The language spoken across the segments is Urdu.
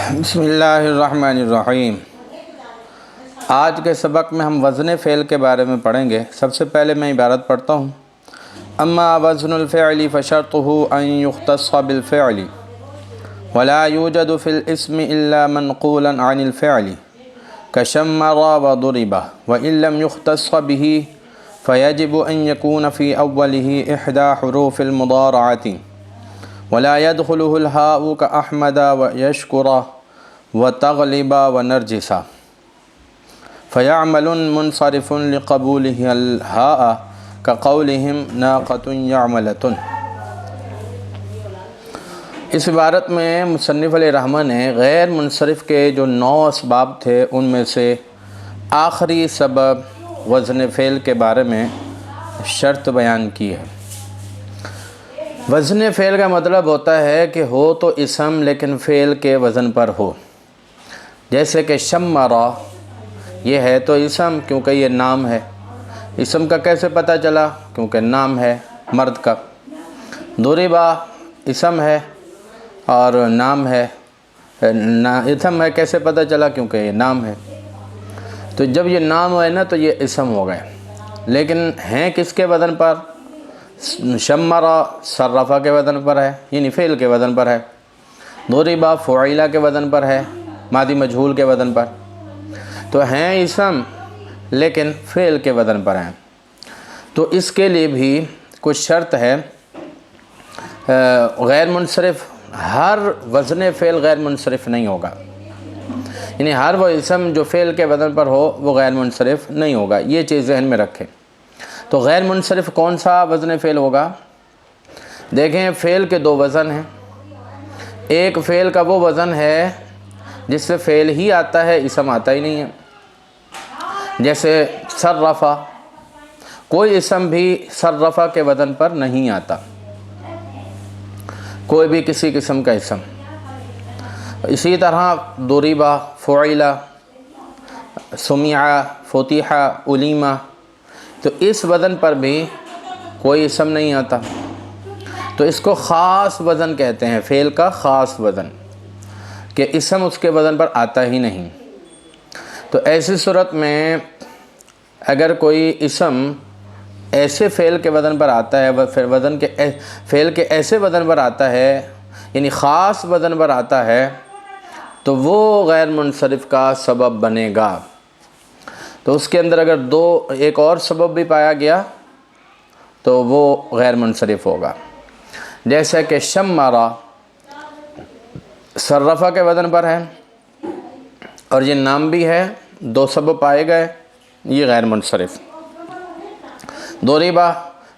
بسم اللہ الرحمن الرحیم۔ آج کے سبق میں ہم وزن فعل کے بارے میں پڑھیں گے۔ سب سے پہلے میں عبارت پڑھتا ہوں۔ اما وزن الفعل فشرطه ان يختص بالفعل ولا يوجد في الاسم الا منقولا عن الفعل كشمر وضرب، وان لم يختص به فيجب ان يكون في اوله احدى حروف المضارعة ولا يدخله الهاء كأحمد ويشكر وتغلب ونرجس، فيعمل منصرف لقبوله الهاء كقولهم ناقة يعملة۔ اس عبارت میں مصنف علیہ رحمہ نے غیر منصرف کے جو 9 اسباب تھے ان میں سے آخری سبب وزن فعل کے بارے میں شرط بیان کی ہے۔ وزن فعل کا مطلب ہوتا ہے کہ ہو تو اسم لیکن فعل کے وزن پر ہو، جیسے کہ شمرا یہ ہے تو اسم کیونکہ یہ نام ہے۔ اسم کا کیسے پتہ چلا؟ کیونکہ نام ہے مرد کا۔ ضربا اسم ہے اور نام ہے، اسم ہے کیسے پتہ چلا؟ کیونکہ یہ نام ہے۔ تو جب یہ نام ہے نا تو یہ اسم ہو گئے، لیکن ہیں کس کے وزن پر؟ شمرا صرفہ کے وزن پر ہے، یعنی فعل کے وزن پر ہے۔ ضربا فعیلہ کے وزن پر ہے، ماضی مجہول کے وزن پر۔ تو ہیں اسم لیکن فعل کے وزن پر ہیں۔ تو اس کے لیے بھی کچھ شرط ہے۔ غیر منصرف، ہر وزن فعل غیر منصرف نہیں ہوگا، یعنی ہر وہ اسم جو فعل کے وزن پر ہو وہ غیر منصرف نہیں ہوگا، یہ چیز ذہن میں رکھیں۔ تو غیر منصرف کون سا وزن فعل ہوگا؟ دیکھیں، فعل کے 2 وزن ہیں۔ ایک فعل کا وہ وزن ہے جس سے فعل ہی آتا ہے، اسم آتا ہی نہیں ہے، جیسے صرفہ، کوئی اسم بھی صرفہ کے وزن پر نہیں آتا، کوئی بھی کسی قسم کا اسم۔ اسی طرح ضربا فعیلہ، سمعا فتحا علیما، تو اس وزن پر بھی کوئی اسم نہیں آتا، تو اس کو خاص وزن کہتے ہیں، فعل کا خاص وزن، کہ اسم اس کے وزن پر آتا ہی نہیں۔ تو ایسی صورت میں اگر کوئی اسم ایسے فعل کے وزن پر آتا ہے، فعل کے ایسے وزن پر آتا ہے، یعنی خاص وزن پر آتا ہے، تو وہ غیر منصرف کا سبب بنے گا۔ تو اس کے اندر اگر ایک اور سبب بھی پایا گیا تو وہ غیر منصرف ہوگا، جیسے کہ شمرا صرفہ کے وزن پر ہے اور یہ نام بھی ہے، 2 سبب پائے گئے، یہ غیر منصرف۔ ضربا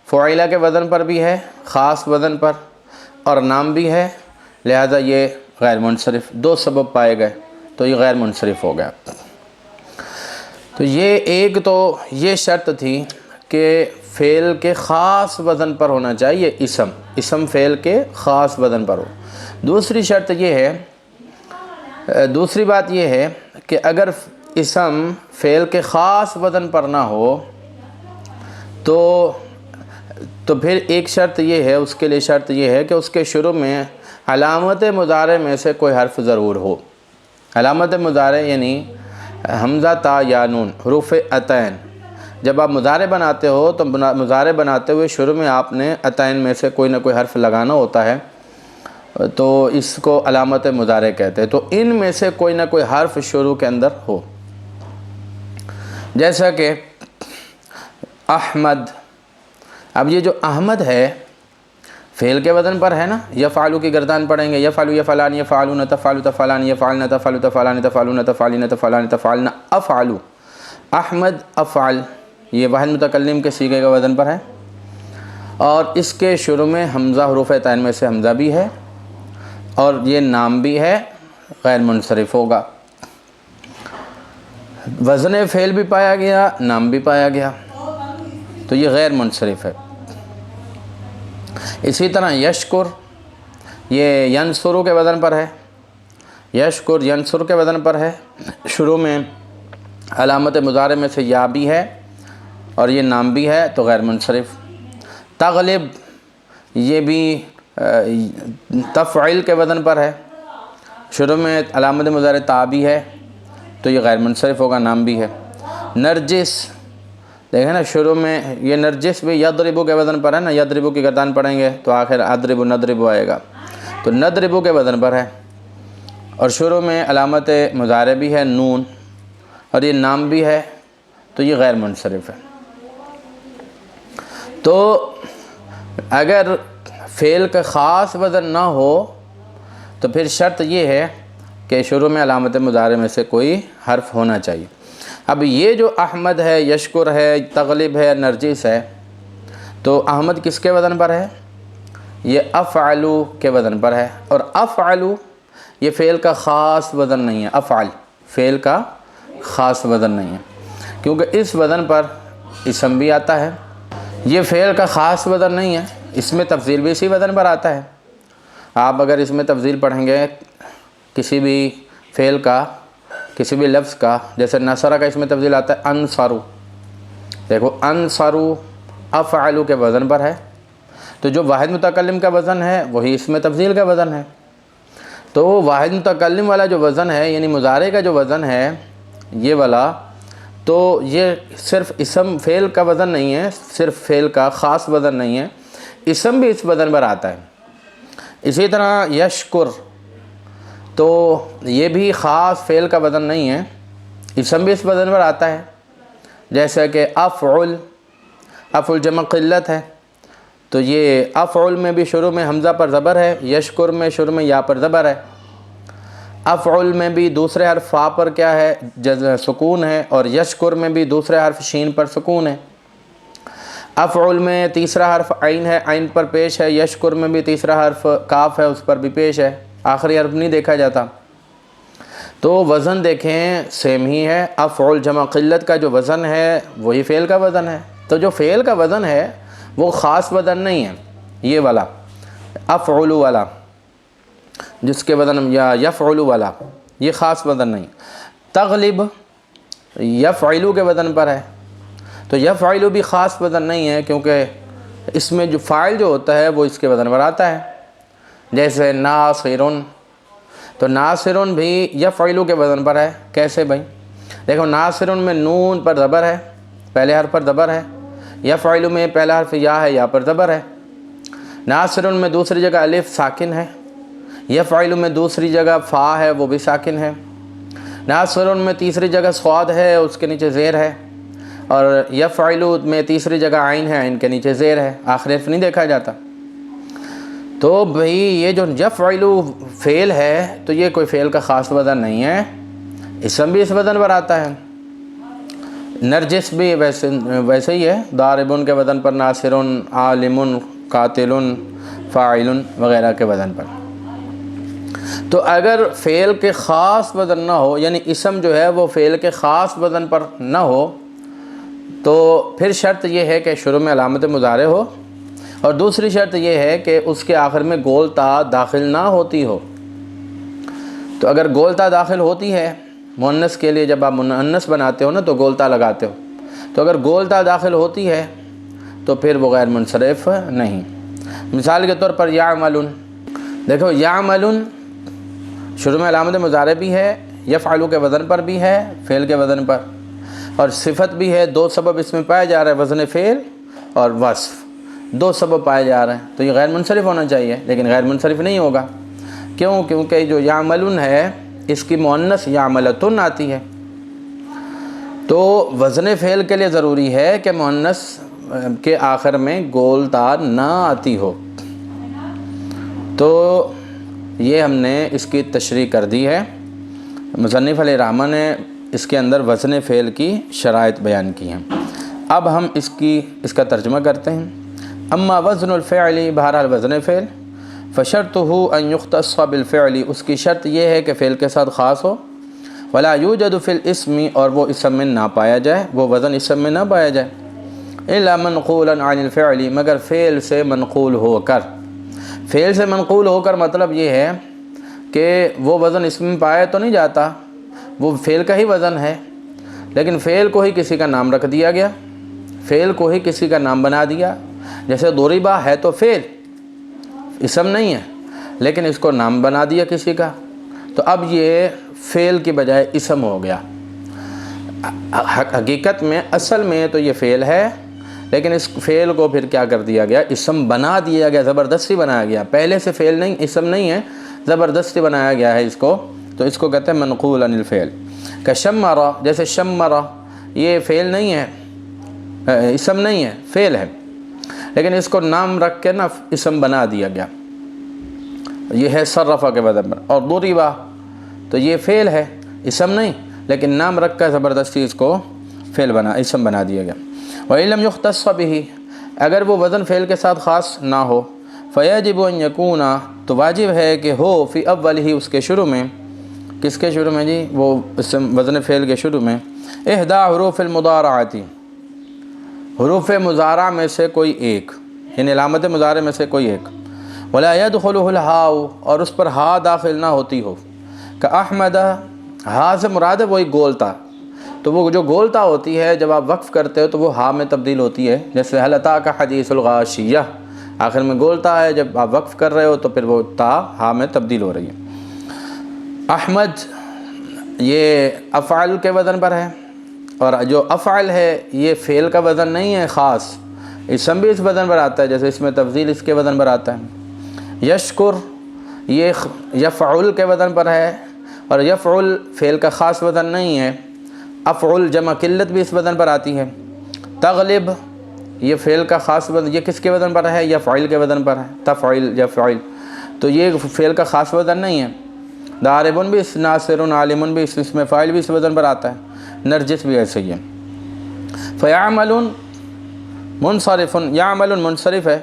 فعیلہ کے وزن پر بھی ہے، خاص وزن پر، اور نام بھی ہے، لہذا یہ غیر منصرف، 2 سبب پائے گئے تو یہ غیر منصرف ہو گیا۔ تو یہ شرط تھی کہ فعل کے خاص وزن پر ہونا چاہیے، اسم فعل کے خاص وزن پر ہو۔ دوسری شرط یہ ہے، دوسری بات یہ ہے کہ اگر اسم فعل کے خاص وزن پر نہ ہو تو پھر ایک شرط یہ ہے، اس کے لیے شرط یہ ہے کہ اس کے شروع میں علامت مضارع میں سے کوئی حرف ضرور ہو۔ علامت مضارع یعنی حمزہ تا یا نون، حروف عطین۔ جب آپ مضارع بناتے ہو تو مضارع بناتے ہوئے شروع میں آپ نے عطین میں سے کوئی نہ کوئی حرف لگانا ہوتا ہے، تو اس کو علامت مضارع کہتے ہیں۔ تو ان میں سے کوئی نہ کوئی حرف شروع کے اندر ہو، جیسا کہ احمد۔ اب یہ جو احمد ہے فعل کے وزن پر ہے نا، یفعلو کی گردان پڑھیں گے، یفعلو یفعلان یفعلون تفعلو تفعلان یفعلن تفعلو تفعلان تفعلون تفعلین تفعلان تفعلن افعلو۔ احمد افعل یہ واحد متکلم کے صیغے کا وزن پر ہے، اور اس کے شروع میں حمزہ، حروف عطین میں سے حمزہ بھی ہے، اور یہ نام بھی ہے، غیر منصرف ہوگا۔ وزن فعل بھی پایا گیا، نام بھی پایا گیا، تو یہ غیر منصرف ہے۔ اسی طرح یشکر، یہ ینصرو کے وزن پر ہے، یشکر ینصر کے وزن پر ہے، شروع میں علامت مضارع میں سے یا بھی ہے اور یہ نام بھی ہے، تو غیر منصرف۔ تغلب یہ بھی تفعیل کے وزن پر ہے، شروع میں علامت مضارع تا بھی ہے تو یہ غیر منصرف ہوگا، نام بھی ہے۔ نرجس، دیکھیں نا شروع میں یہ نرجس بھی یضربو کے وزن پر ہے نا، یضربو کی گردان پڑھیں گے تو آخر اضربو ندربو آئے گا، تو ندربو کے وزن پر ہے، اور شروع میں علامت مضارع بھی ہے نون، اور یہ نام بھی ہے تو یہ غیر منصرف ہے۔ تو اگر فعل کا خاص وزن نہ ہو تو پھر شرط یہ ہے کہ شروع میں علامت مضارع میں سے کوئی حرف ہونا چاہیے۔ اب یہ جو احمد ہے، یشکر ہے، تغلب ہے، نرجس ہے، تو احمد کس کے وزن پر ہے؟ یہ افعلو کے وزن پر ہے، اور افعلو یہ فعل کا خاص وزن نہیں ہے، افعل فعل کا خاص وزن نہیں ہے، کیونکہ اس وزن پر اسم بھی آتا ہے۔ یہ فعل کا خاص وزن نہیں ہے، اس میں تفضیل بھی اسی وزن پر آتا ہے۔ آپ اگر اس میں تفضیل پڑھیں گے کسی بھی فعل کا، کسی بھی لفظ کا، جیسے نصرہ کا اس میں تفضیل آتا ہے انصرو، دیکھو انصرو افعلو کے وزن پر ہے، تو جو واحد متکلم کا وزن ہے وہی اس میں تفضیل کا وزن ہے۔ تو واحد متکلم والا جو وزن ہے، یعنی مضارع کا جو وزن ہے یہ والا، تو یہ صرف اسم فعل کا وزن نہیں ہے، صرف فعل کا خاص وزن نہیں ہے، اسم بھی اس وزن پر آتا ہے۔ اسی طرح یشکر، تو یہ بھی خاص فعل کا وزن نہیں ہے، اسم بھی اس وزن پر آتا ہے، جیسا کہ افعل، افعل جمع قلت ہے، تو یہ افعل میں بھی شروع میں حمزہ پر زبر ہے، یشکر میں شروع میں یا پر زبر ہے، افعل میں بھی دوسرے حرف فا پر کیا ہے؟ سکون ہے، اور یشکر میں بھی دوسرے حرف شین پر سکون ہے۔ افعل میں تیسرا حرف عین ہے، عین پر پیش ہے، یشکر میں بھی تیسرا حرف کاف ہے، اس پر بھی پیش ہے، آخری حرف نہیں دیکھا جاتا۔ تو وزن دیکھیں سیم ہی ہے، افعل جمع قلت کا جو وزن ہے وہی فعل کا وزن ہے، تو جو فعل کا وزن ہے وہ خاص وزن نہیں ہے، یہ والا افعل والا جس کے وزن یا یفعل والا، یہ خاص وزن نہیں۔ تغلب یفعلو کے وزن پر ہے، تو یفعلو بھی خاص وزن نہیں ہے، کیونکہ اس میں جو فاعل جو ہوتا ہے وہ اس کے وزن پر آتا ہے، جیسے ناصرن، تو ناصرن بھی یفعلو کے وزن پر ہے۔ کیسے بھائی؟ دیکھو ناصرن میں نون پر زبر ہے، پہلے حرف پر زبر ہے، یفعلو میں پہلا حرف یا ہے، یا پر زبر ہے۔ ناصرن میں دوسری جگہ الف ساکن ہے، یفعلو میں دوسری جگہ فا ہے، وہ بھی ساکن ہے۔ ناصرن میں تیسری جگہ صاد ہے، اس کے نیچے زیر ہے، اور یفعلو میں تیسری جگہ عین ہے، عین کے نیچے زیر ہے، آخری حرف نہیں دیکھا جاتا۔ تو بھئی یہ جو یفعلو فعل ہے تو یہ کوئی فعل کا خاص وزن نہیں ہے، اسم بھی اس وزن پر آتا ہے۔ نرجس بھی ویسے ہی ہے، ضاربن کے وزن پر، ناصرن، عالمن، قاتلن، فاعلن وغیرہ کے وزن پر۔ تو اگر فعل کے خاص وزن نہ ہو، یعنی اسم جو ہے وہ فعل کے خاص وزن پر نہ ہو، تو پھر شرط یہ ہے کہ شروع میں علامت مضارع ہو، اور دوسری شرط یہ ہے کہ اس کے آخر میں گول تا داخل نہ ہوتی ہو۔ تو اگر گول تا داخل ہوتی ہے مؤنث کے لیے، جب آپ مؤنث بناتے ہو نا تو گول تا لگاتے ہو، تو اگر گول تا داخل ہوتی ہے تو پھر وہ غیر منصرف نہیں۔ مثال کے طور پر یعملن، دیکھو یعملن شروع میں علامت مضارع بھی ہے، یفعلو کے وزن پر بھی ہے، فعل کے وزن پر، اور صفت بھی ہے، دو سبب اس میں پائے جا رہے ہیں، وزن فعل اور وصف، دو سبب پائے جا رہے ہیں، تو یہ غیر منصرف ہونا چاہیے، لیکن غیر منصرف نہیں ہوگا۔ کیوں؟ کیونکہ جو یعملن ہے اس کی مؤنث یعملتن آتی ہے، تو وزن فعل کے لیے ضروری ہے کہ مؤنث کے آخر میں گول تا نہ آتی ہو۔ تو یہ ہم نے اس کی تشریح کر دی ہے، مصنف علیہ الرحمہ نے اس کے اندر وزن فعل کی شرائط بیان کی ہیں۔ اب ہم اس کا ترجمہ کرتے ہیں۔ اما وزن الفعل، بہرحال وزن فعل، فشرطہ ان یختص بالفعل، اس کی شرط یہ ہے کہ فعل کے ساتھ خاص ہو، ولا یوجد فی الاسم، اور وہ اسم میں نہ پایا جائے، وہ وزن اسم میں نہ پایا جائے، الا منقولا عن الفعل، مگر فعل سے منقول ہو کر۔ فعل سے منقول ہو کر مطلب یہ ہے کہ وہ وزن اسم میں پایا تو نہیں جاتا، وہ فعل کا ہی وزن ہے، لیکن فعل کو ہی کسی کا نام رکھ دیا گیا، فعل کو ہی کسی کا نام بنا دیا۔ جیسے ضربہ ہے تو فعل، اسم نہیں ہے، لیکن اس کو نام بنا دیا کسی کا، تو اب یہ فعل کی بجائے اسم ہو گیا۔ حقیقت میں اصل میں تو یہ فعل ہے، لیکن اس فعل کو پھر کیا کر دیا گیا، اسم بنا دیا گیا، زبردستی بنایا گیا۔ پہلے سے فعل نہیں، اسم نہیں ہے، زبردستی بنایا گیا ہے اس کو، تو اس کو کہتے ہیں منقول عن الفعل۔ کشمرہ، جیسے شمرہ، یہ فعل نہیں ہے، اسم نہیں ہے، فعل ہے، لیکن اس کو نام رکھ کے نا اسم بنا دیا گیا، یہ ہے صرفہ کے وزن پر۔ اور ضربہ تو یہ فعل ہے، اسم نہیں، لیکن نام رکھ کر زبردستی اس کو اسم بنا دیا گیا۔ وَإِن لَمْ يُخْتَصَّ بِهِ، اگر وہ وزن فعل کے ساتھ خاص نہ ہو، فَيَجِبُ أَن يَكُونَ، تو واجب ہے کہ ہو، فی اولہ، اس کے شروع میں، کس کے شروع میں جی، وہ وزن فعل کے شروع میں، احدی حروف المضارعۃ، حروف مضارع میں سے کوئی ایک، یعنی علامت مضارع میں سے کوئی ایک، ولا يدخلہ الہاء، اور اس پر ہا داخل نہ ہوتی ہو، کاحمد، ہا سے مراد ہے وہی گولتا، تو وہ جو گولتا ہوتی ہے جب آپ وقف کرتے ہو تو وہ ہا میں تبدیل ہوتی ہے، جیسے هل اتاک حدیث الغاشیہ، آخر میں گولتا ہے، جب آپ وقف کر رہے ہو تو پھر وہ تا ہا میں تبدیل ہو رہی ہے۔ احمد یہ افعل کے وزن پر ہے، اور جو افعل ہے یہ فعل کا وزن نہیں ہے خاص، اسم بھی اس وزن پر آتا ہے، جیسے اس میں تفضیل اس کے وزن پر آتا ہے۔ یشکر یہ یفعل کے وزن پر ہے، اور یفعل فعل کا خاص وزن نہیں ہے، افعل جمع قلت بھی اس وزن پر آتی ہے۔ تغلب یہ فعل کا خاص وزن، یہ کس کے وزن پر ہے، یفعل کے وزن پر ہے، تفعل یفعل، تو یہ فعل کا خاص وزن نہیں ہے۔ داربن بھی اس، ناصر، عالم بھی اس میں فاعل بھی اس وزن پر آتا ہے، نرجس بھی ایسے ہی ہے۔ فیعمل منصرف، یعمل منصرف ہے،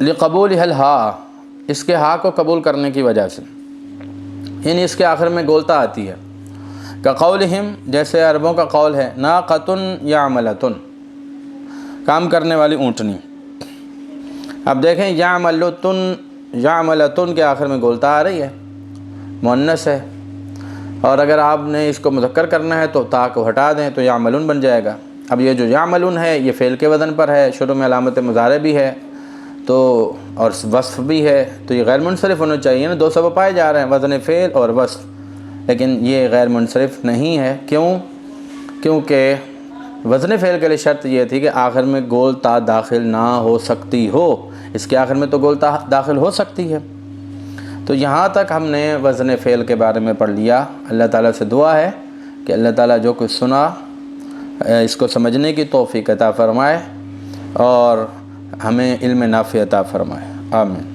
لقبولہ الہاء، اس کے ہا کو قبول کرنے کی وجہ سے، یعنی اس کے آخر میں گولتا آتی ہے۔ کقولہم، جیسے عربوں کا قول ہے، ناقۃ یعملۃ، کام کرنے والی اونٹنی۔ اب دیکھیں یعملۃ کے آخر میں گولتا آ رہی ہے، مؤنث ہے، اور اگر آپ نے اس کو مذکر کرنا ہے تو تا کو ہٹا دیں تو یعملون بن جائے گا۔ اب یہ جو یعملون ہے یہ فعل کے وزن پر ہے، شروع میں علامت مضارع بھی ہے تو، اور وصف بھی ہے، تو یہ غیر منصرف ہونا چاہیے نا، دو سبب پائے جا رہے ہیں، وزن فعل اور وصف، لیکن یہ غیر منصرف نہیں ہے۔ کیونکہ وزن فعل کے لیے شرط یہ تھی کہ آخر میں گول تا داخل نہ ہو سکتی ہو، اس کے آخر میں تو گول تا داخل ہو سکتی ہے۔ تو یہاں تک ہم نے وزن فعل کے بارے میں پڑھ لیا۔ اللہ تعالیٰ سے دعا ہے کہ اللہ تعالیٰ جو کچھ سنا اس کو سمجھنے کی توفیق عطا فرمائے، اور ہمیں علم نافع عطا فرمائے، آمین۔